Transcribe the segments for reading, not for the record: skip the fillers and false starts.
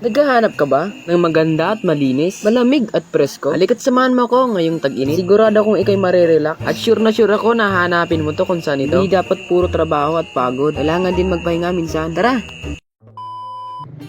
Naghahanap ka ba ng maganda at malinis, malamig at presko? Halika't samahan mo ako ngayong tag-init. Sigurado kung ikay marirelax at sure na sure ako na hanapin mo to kung saan ito. Hindi dapat puro trabaho at pagod. Kailangan din magpahinga minsan. Tara!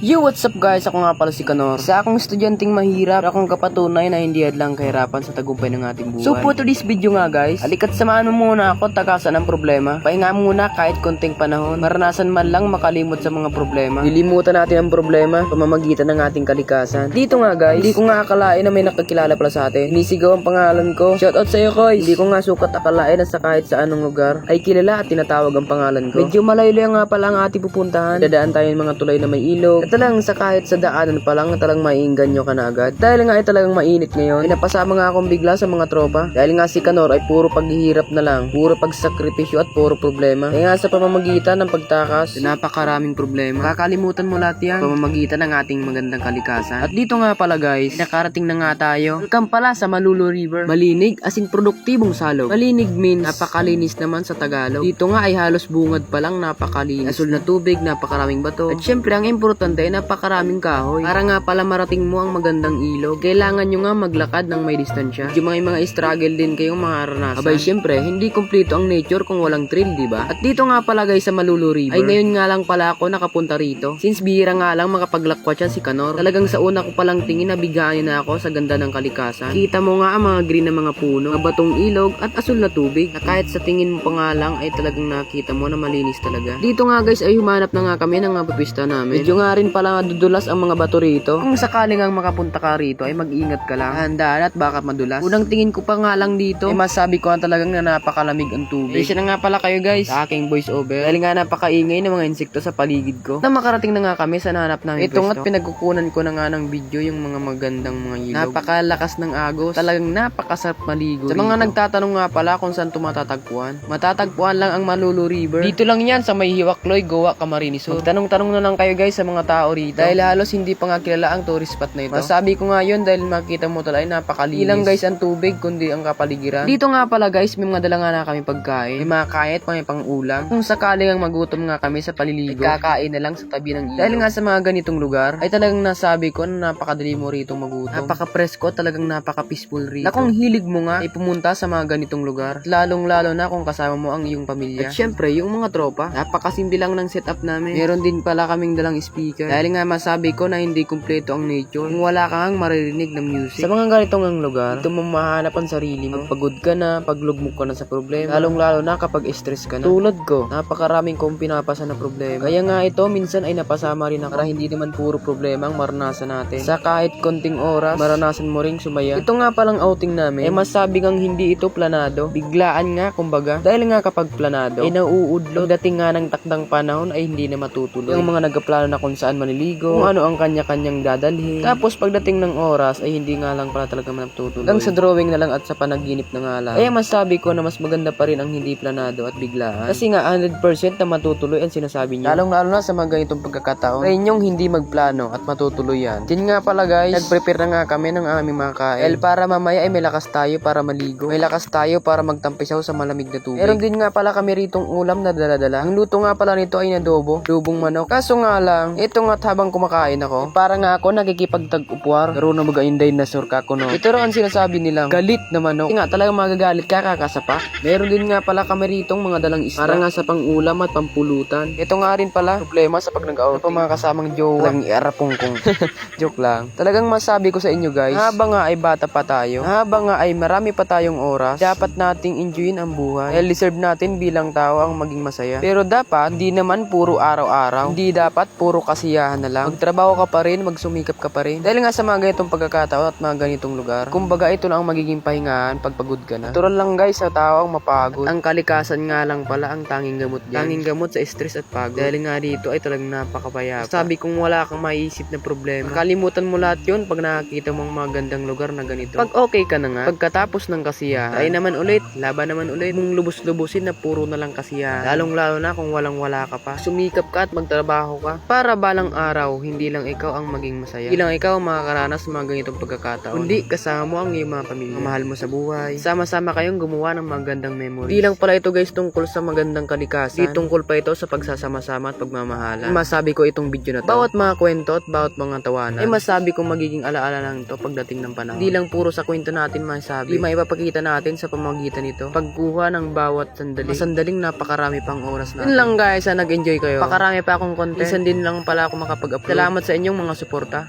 Yo, what's up guys? Ako nga pala si Kanor. Isa akong estudyanteng mahirap, akong kapatunay na hindi hadlang kahirapan sa tagumpay ng ating buhay. So for today's video nga guys, halika't samahan mo muna ako tagasan ng problema. Pahinga muna kahit konting panahon, maranasan man lang makalimot sa mga problema. Lilimutan natin ang problema, pamamagitan ng ating kalikasan. Dito nga guys, hindi ko nga akalain na may nakakilala pala sa atin. Hinisigaw ang pangalan ko. Shoutout sa'yo Koy! Hindi ko nga sukat akalain na sa kahit sa anong lugar ay kilala at tinatawag ang pangalan ko. Medyo malayo nga pala ang ating pupuntahan. Dadaan tayo ng mga tulay na may ilog. At talagang sa kahit sa daanan pa lang talagang maiinganyo ka na agad. Dahil nga ay talagang mainit ngayon, ay napasama nga akong bigla sa mga tropa. Dahil nga si Kanor ay puro paghihirap na lang, puro pagsakripisyo at puro problema. Kaya nga sa pamamagitan ng pagtakas, napakaraming problema. Kakalimutan mo lahat yan, pamamagitan ng ating magandang kalikasan. At dito nga pala guys, nakarating na nga tayo. Welcome pala sa Malulu River. Malinig as in produktibong salog. Malinig means napakalinis naman sa Tagalog. Dito nga ay halos bungad pa lang napakalinis. Asul na tubig, napakaraming bato. At syempre ang importante ay napakaraming kahoy. Para nga pala marating mo ang magandang ilog, kailangan nyo nga maglakad ng may distansya. Yung mga struggle din kayong mga aranasan. Abay syempre, hindi kumpleto ang nature kung walang thrill, diba? At dito nga pala guys sa Malulu River, ay ngayon nga lang pala ako nakapunta rito. Since bihira nga lang makapaglakwat siya si Kanor, talagang sa una ko palang tingin nabigaan na ako sa ganda ng kalikasan. Kita mo nga ang mga green na mga puno, mga batong ilog at asul na tubig, na kahit sa tingin mo pa nga lang ay talagang nakita mo na malinis talaga. Dito nga guys ay humanap na nga kami ng mga pipista namin. Medyo nga rin pala dudulas ang mga bato rito. Kung sakaling ang makapunta ka rito ay mag-ingat ka lang. Handaan at baka madulas. Unang tingin ko pa nga lang dito ay masabi ko talagang na napakalamig ang tubig. Siya na nga pala kayo guys sa aking voice over. Dahil nga napakaingay ng mga insekto sa paligid ko. Na makarating na nga kami sa nahanap namin pwesto. Ito nga't pinagkukunan ko na nga ng video yung mga magandang mga ilog. Napakalakas ng agos. Talagang napakasarap maligo. Sa mga nagtatanong nga pala kung saan matatagpuan. Matatagpuan lang ang Malulu River. Dito lang yan sa may Hiwakloy, Goa, Camarines Sur. Magtanong-tanong na lang kayo guys sa mga tao rito. Dahil halos hindi pa nga kilala ang tourist spot na ito. Masabi ko nga yun dahil makita mo talaga ay napakalinis. Ilang guys ang tubig kundi ang kapaligiran. Dito nga pala guys may mga dala nga na kami pagkain. May mga kahit may pang ulam. Kung sakaling ang magutom nga kami sa paliligo, ay kakain na lang sa tabi ng ilog. Dahil nga sa mga ganitong lugar ay talagang nasabi ko na napakadali mo rito magutom. Napaka-presko, talagang napaka-peaceful rito. Na kung hilig mo nga ay pumunta sa mga ganitong lugar. Lalong lalo na kung kasama mo ang iyong pamilya. At syempre yung mga tropa, napakasindi lang ng setup namin. Meron din pala kaming dalang speaker. Dahil nga masabi ko na hindi kumpleto ang nature kung wala kang maririnig ng music. Sa mga ganitong ang lugar, ito mo mahanap ang sarili mo. Pagod ka na, paglugmok ka na sa problema. Lalong lalo na kapag stress ka na. Tulad ko, napakaraming kong pinapasa na problema. Kaya nga ito, minsan ay napasama rin ako para hindi naman puro problema ang maranasan natin. Sa kahit konting oras, maranasan mo ring sumaya. Ito nga palang outing namin, masabi kang hindi ito planado. Biglaan nga, kumbaga. Dahil nga kapag planado, ay nauudlo. Dating nga ng takdang panahon ay hindi na matutuloy. Yung mga nagkaplano na kung saan maniligo, kung ano ang kanya-kanyang dadalhin. Tapos pagdating ng oras ay hindi nga lang pala talaga matutuloy. Hanggang sa drawing na lang at sa panaginip na nga lang. Kaya masabi ko na mas maganda pa rin ang hindi planado at biglaan. Kasi nga 100% na matutuloy ang sinasabi niyo. Lalong-lalo na sa mga ganitong pagkakataon. Try nyong hindi magplano at matutuloy yan. Din nga pala guys, nag-prepare na nga kami ng aming mga kain. Para mamaya ay may lakas tayo para maligo. May lakas tayo para magtampisaw sa malamig na tubig. Meron din nga pala kami ritong ulam na dala-dala. Ang luto nga pala nito ay nadobo, dubong manok. Kaso nga lang, ito nga't habang kumakain ako, para nga ako nakikipagtag-upwar. Pero na magayon dinosaur ka ko no. Ito rin ang sinasabi nilang galit na manok. Nga talagang magagalit ka kakasapa. Meron din nga pala kami ritong mga dalang isda. Para nga sa pang-ulam at pampulutan. Ito nga rin pala problema sa pag nag-out. Ito mga kasamang jowa. Talagang iarapungkong. Joke lang. Talagang masabi ko sa inyo guys, habang nga ay bata pa tayo, habang nga ay marami pa tayong oras, dapat nating enjoyin ang buhay. Dahil deserve natin bilang tao ang maging masaya. Pero dapat, hindi naman puro araw-araw. Hindi dapat puro kasiyahan na lang. Magtrabaho ka pa rin, magsumikap ka pa rin. Dahil nga sa mga ganitong pagkakataon at mga ganitong lugar, kumbaga ito na ang magiging pahingahan pag pagod ka na. Natural lang guys sa tao ang mapagod. Ang kalikasan nga lang pala ang tanging gamot dyan. Tanging gamot sa stress at pagod. Dahil nga dito ay talagang napakapayapa. Sabi kung wala kang maiisip na problema, kalimutan mo lahat yun pag nakakita mong mga gandang lugar na ganito. Pag okay ka na nga, pagkatapos ng kasiyahan, ay naman ulit, laban naman ulit. Mong lubos-lubusin na puro na lang kasiyahan. Lalong lalo na kung walang-wala ka pa. Sumikap ka at magtrabaho ka para balang Isang araw, hindi lang ikaw ang maging masaya. Hindi lang ikaw ang makakaranas ng mga ganitong pagkakataon. Kundi kasama mo ang iyong mga pamilya, ang mahal mo sa buhay. Sama-sama kayong gumawa ng magandang memories. Hindi lang pala ito guys tungkol sa magandang kalikasan. Di tungkol pa ito sa pagsasama-sama at pagmamahalan. Masabi ko itong video na to, bawat mga kwento at bawat mga tawanan, ay masabi kong magiging alaala lang ito pagdating ng panahon. Hindi lang puro sa kwento natin masabi, di maipapakita natin sa pamamagitan nito. Pagkuha ng bawat sandali, masandaling napakarami pang oras natin. Yun lang guys, nag-enjoy kayo. Pakarami pa akong content. Minsan din lang pala ako makapag-upload. Salamat sa inyong mga suporta.